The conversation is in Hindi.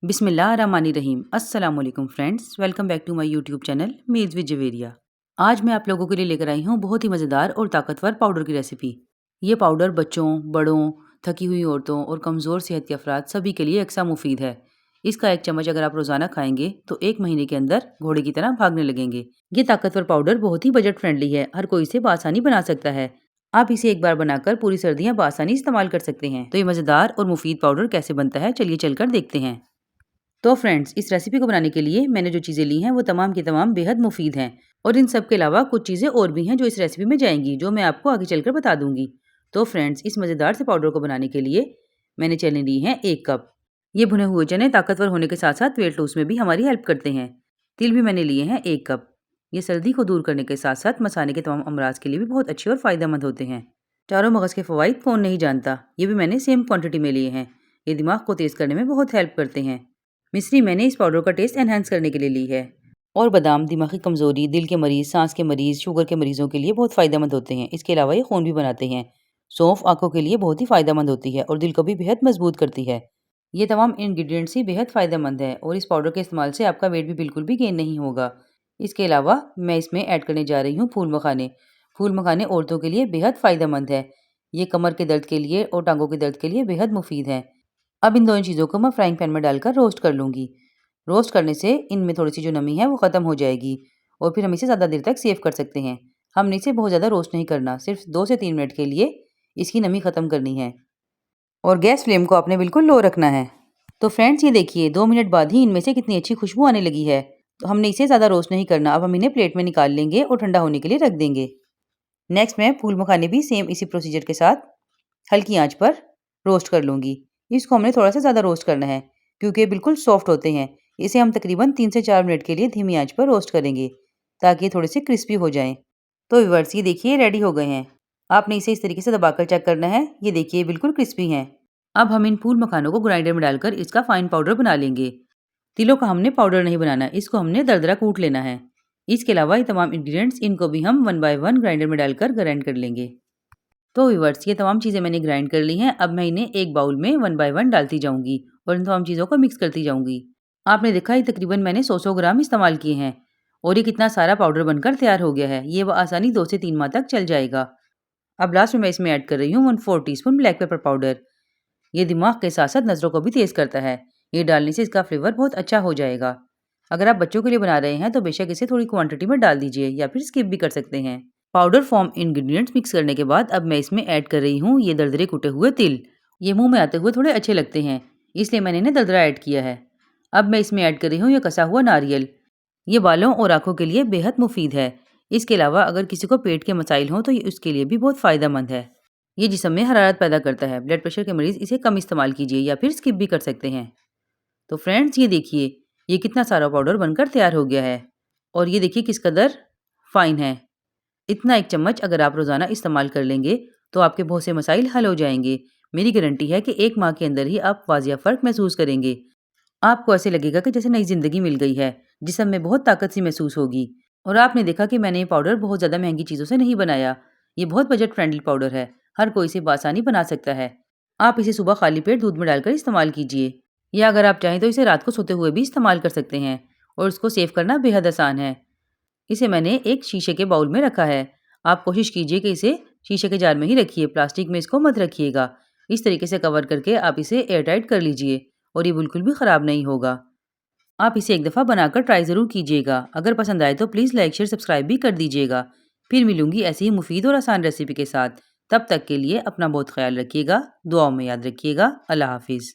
बिस्मिल्लाहिर्रहमानिर्रहीम। अस्सलाम वालेकुम friends, welcome back to my YouTube channel मीज़ विद जवेरिया। आज मैं आप लोगों के लिए लेकर आई हूँ बहुत ही मज़ेदार और ताकतवर पाउडर की रेसिपी। ये पाउडर बच्चों, बड़ों, थकी हुई औरतों और कमज़ोर सेहत के अफराद सभी के लिए यकसा मुफीद है। इसका एक चम्मच अगर आप रोज़ाना खाएंगे तो 1 महीने के अंदर घोड़े की तरह भागने लगेंगे। ये ताकतवर पाउडर बहुत ही बजट फ्रेंडली है, हर कोई इसे बआसानी बना सकता है। आप इसे एक बार बनाकर पूरी सर्दियाँ बआसानी इस्तेमाल कर सकते हैं। तो ये मज़ेदार और मुफीद पाउडर कैसे बनता है, चलिए चलकर देखते हैं। तो फ्रेंड्स, इस रेसिपी को बनाने के लिए मैंने जो चीज़ें ली हैं वो तमाम की तमाम बेहद मुफीद हैं और इन सब के अलावा कुछ चीज़ें और भी हैं जो इस रेसिपी में जाएंगी, जो मैं आपको आगे चलकर बता दूंगी। तो फ्रेंड्स, इस मज़ेदार से पाउडर को बनाने के लिए मैंने चने ली हैं 1 कप। ये भुने हुए चने ताकतवर होने के साथ साथ वेट लॉस में भी हमारी हेल्प करते हैं। तिल भी मैंने लिए हैं 1 कप। ये सर्दी को दूर करने के साथ साथ मसाने के तमाम अमराज के लिए भी बहुत अच्छे और फ़ायदेमंद होते हैं। चारों मगज़ के फ़वाइद कौन नहीं जानता, ये भी मैंने सेम क्वांटिटी में लिए हैं। ये दिमाग को तेज़ करने में बहुत हेल्प करते हैं। मिश्री मैंने इस पाउडर का टेस्ट एनहांस करने के लिए ली है। और बादाम दिमागी कमज़ोरी, दिल के मरीज़, सांस के मरीज़, शुगर के मरीज़ों के लिए बहुत फ़ायदेमंद होते हैं। इसके अलावा ये खून भी बनाते हैं। सौंफ आँखों के लिए बहुत ही फ़ायदेमंद होती है और दिल को भी बेहद मजबूत करती है। ये तमाम इंग्रेडिएंट्स ही बेहद फ़ायदेमंद है और इस पाउडर के इस्तेमाल से आपका वेट भी बिल्कुल भी गेन नहीं होगा। इसके अलावा मैं इसमें ऐड करने जा रही हूँ फूल मखाने। फूल मखाने औरतों के लिए बेहद फ़ायदेमंद है। ये कमर के दर्द के लिए और टांगों के दर्द के लिए बेहद मुफीद है। अब इन दोनों चीज़ों को मैं फ्राइंग पैन में डालकर रोस्ट कर लूँगी। रोस्ट करने से इनमें थोड़ी-सी जो नमी है वो ख़त्म हो जाएगी और फिर हम इसे ज़्यादा देर तक सेव कर सकते हैं। हमने इसे बहुत ज़्यादा रोस्ट नहीं करना, सिर्फ 2 से 3 मिनट के लिए इसकी नमी ख़त्म करनी है और गैस फ्लेम को आपने बिल्कुल लो रखना है। तो फ्रेंड्स, ये देखिए 2 मिनट बाद ही इनमें से कितनी अच्छी खुशबू आने लगी है। तो हमने इसे ज़्यादा रोस्ट नहीं करना। अब हम इन्हें प्लेट में निकाल लेंगे और ठंडा होने के लिए रख देंगे। नेक्स्ट मैं फूल मखाने भी सेम इसी प्रोसीजर के साथ हल्की आँच पर रोस्ट कर लूँगी। इसको हमने थोड़ा-सा ज़्यादा रोस्ट करना है क्योंकि ये बिल्कुल सॉफ्ट होते हैं। इसे हम तकरीबन 3 से 4 मिनट के लिए धीमी आँच पर रोस्ट करेंगे ताकि ये थोड़े-से क्रिस्पी हो जाएँ। तो व्यूअर्स, ये देखिए रेडी हो गए हैं। आपने इसे इस तरीके से दबाकर चेक करना है। ये देखिए बिल्कुल क्रिस्पी हैं। अब हम इन फूल मखानों को ग्राइंडर में डालकर इसका फाइन पाउडर बना लेंगे। तिलों का हमने पाउडर नहीं बनाना, इसको हमने दरदरा कूट लेना है। इसके अलावा ये तमाम इंग्रीडिएंट्स इनको भी हम 1 बाय 1 ग्राइंडर में डालकर ग्राइंड कर लेंगे। तो व्यूअर्स, ये तमाम चीज़ें मैंने ग्राइंड कर ली हैं। अब मैं इन्हें एक बाउल में 1 बाय 1 डालती जाऊँगी और इन तमाम चीज़ों को मिक्स करती जाऊँगी। आपने देखा ये तकरीबन मैंने 100 ग्राम इस्तेमाल किए हैं और ये कितना सारा पाउडर बनकर तैयार हो गया है। ये आसानी 2 से 3 माह तक चल जाएगा। अब लास्ट में मैं इसमें ऐड कर रही हूँ 1/4 टीस्पून ब्लैक पेपर पाउडर। ये दिमाग के साथ साथ नज़रों को भी तेज़ करता है। ये डालने से इसका फ्लेवर बहुत अच्छा हो जाएगा। अगर आप बच्चों के लिए बना रहे हैं तो बेशक इसे थोड़ी क्वांटिटी में डाल दीजिए या फिर स्किप भी कर सकते हैं। पाउडर फॉर्म इंग्रेडिएंट्स मिक्स करने के बाद अब मैं इसमें ऐड कर रही हूँ ये दरदरे कुटे हुए तिल। ये मुंह में आते हुए थोड़े अच्छे लगते हैं, इसलिए मैंने इन्हें दरदरा ऐड किया है। अब मैं इसमें ऐड कर रही हूँ ये कसा हुआ नारियल। ये बालों और आंखों के लिए बेहद मुफीद है। इसके अलावा अगर किसी को पेट के मसाइल हों तो ये उसके लिए भी बहुत फ़ायदेमंद है। ये जिस्म में हरारत पैदा करता है। ब्लड प्रेशर के मरीज़ इसे कम इस्तेमाल कीजिए या फिर स्किप भी कर सकते हैं। तो फ्रेंड्स, ये देखिए ये कितना सारा पाउडर बनकर तैयार हो गया है और ये देखिए किस कदर फ़ाइन है। इतना 1 चम्मच अगर आप रोज़ाना इस्तेमाल कर लेंगे तो आपके बहुत से मसाइल हल हो जाएंगे। मेरी गारंटी है कि 1 माह के अंदर ही आप वाज़िया फ़र्क महसूस करेंगे। आपको ऐसे लगेगा कि जैसे नई ज़िंदगी मिल गई है, जिस्म में बहुत ताकत सी महसूस होगी। और आपने देखा कि मैंने ये पाउडर बहुत ज़्यादा महंगी चीज़ों से नहीं बनाया। ये बहुत बजट फ्रेंडली पाउडर है, हर कोई इसे बआसानी बना सकता है। आप इसे सुबह खाली पेट दूध में डालकर इस्तेमाल कीजिए या अगर आप चाहें तो इसे रात को सोते हुए भी इस्तेमाल कर सकते हैं और इसको सेव करना बेहद आसान है। इसे मैंने एक शीशे के बाउल में रखा है। आप कोशिश कीजिए कि इसे शीशे के जार में ही रखिए, प्लास्टिक में इसको मत रखिएगा। इस तरीके से कवर करके आप इसे एयर टाइट कर लीजिए और ये बिल्कुल भी ख़राब नहीं होगा। आप इसे एक दफ़ा बनाकर ट्राई ज़रूर कीजिएगा। अगर पसंद आए तो प्लीज़ लाइक शेयर सब्सक्राइब भी कर दीजिएगा। फिर मिलूंगी ऐसी ही मुफीद और आसान रेसिपी के साथ। तब तक के लिए अपना बहुत ख्याल रखिएगा, दुआओं में याद रखिएगा। अल्लाह हाफिज़।